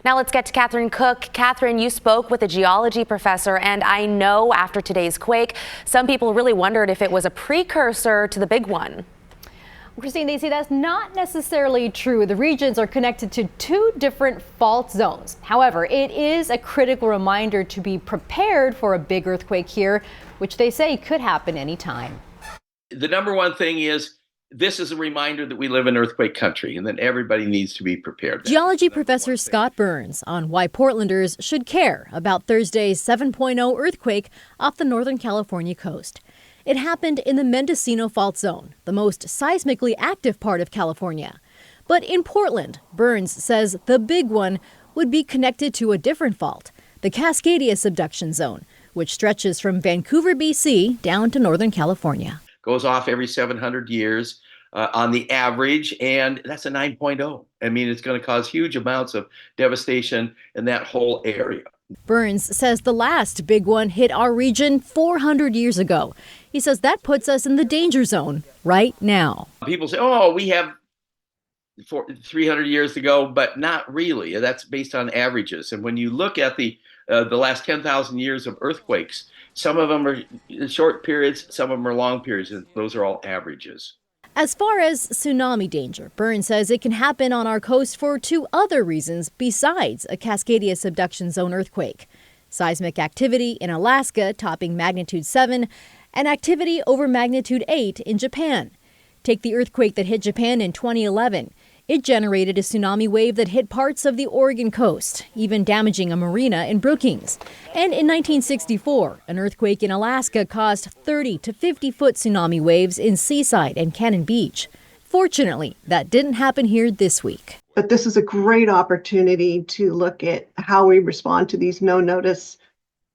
Now let's get to Catherine Cook. Catherine, you spoke with a geology professor, and I know after today's quake, some people really wondered if it was a precursor to the big one. Christine, they say that's not necessarily true. The regions are connected to two different fault zones. However, it is a critical reminder to be prepared for a big earthquake here, which they say could happen anytime. The number one thing is this is a reminder that we live in earthquake country and that everybody needs to be prepared. Geology professor Scott Burns on why Portlanders should care about Thursday's 7.0 earthquake off the Northern California coast. It happened in the Mendocino Fault Zone, the most seismically active part of California. But in Portland, Burns says the big one would be connected to a different fault, the Cascadia Subduction Zone, which stretches from Vancouver, BC, down to Northern California. Goes off every 700 years on the average, and that's a 9.0. I mean, it's going to cause huge amounts of devastation in that whole area. Burns says the last big one hit our region 400 years ago. He says that puts us in the danger zone right now. People say, oh, we have 300 years to go, but not really. That's based on averages. And when you look at the last 10,000 years of earthquakes, some of them are short periods, some of them are long periods, and those are all averages. As far as tsunami danger, Burns says it can happen on our coast for two other reasons besides a Cascadia Subduction Zone earthquake. Seismic activity in Alaska topping magnitude 7 and activity over magnitude 8 in Japan. Take the earthquake that hit Japan in 2011. It generated a tsunami wave that hit parts of the Oregon coast, even damaging a marina in Brookings. And in 1964, an earthquake in Alaska caused 30 to 50-foot tsunami waves in Seaside and Cannon Beach. Fortunately, that didn't happen here this week. But this is a great opportunity to look at how we respond to these no-notice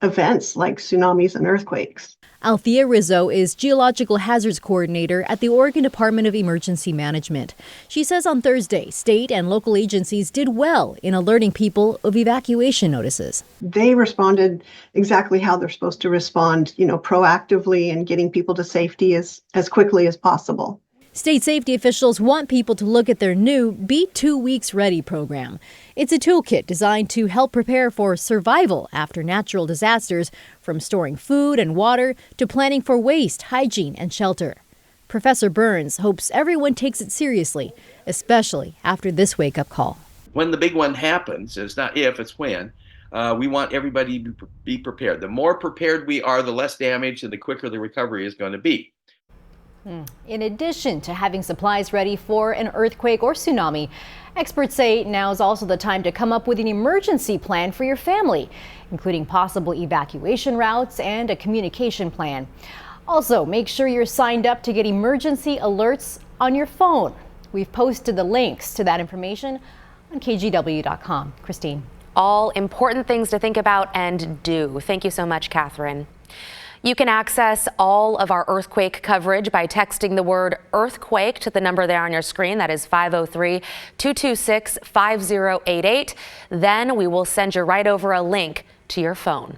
events like tsunamis and earthquakes. Althea Rizzo is Geological Hazards Coordinator at the Oregon Department of Emergency Management. She says on Thursday, state and local agencies did well in alerting people of evacuation notices. They responded exactly how they're supposed to respond, proactively and getting people to safety as quickly as possible. State safety officials want people to look at their new Be 2 Weeks Ready program. It's a toolkit designed to help prepare for survival after natural disasters, from storing food and water to planning for waste, hygiene, and shelter. Professor Burns hopes everyone takes it seriously, especially after this wake-up call. When the big one happens, it's not if, it's when, we want everybody to be prepared. The more prepared we are, the less damage and the quicker the recovery is going to be. In addition to having supplies ready for an earthquake or tsunami, experts say now is also the time to come up with an emergency plan for your family, including possible evacuation routes and a communication plan. Also, make sure you're signed up to get emergency alerts on your phone. We've posted the links to that information on kgw.com. Christine. All important things to think about and do. Thank you so much, Catherine. You can access all of our earthquake coverage by texting the word earthquake to the number there on your screen. That is 503-226-5088. Then we will send you right over a link to your phone.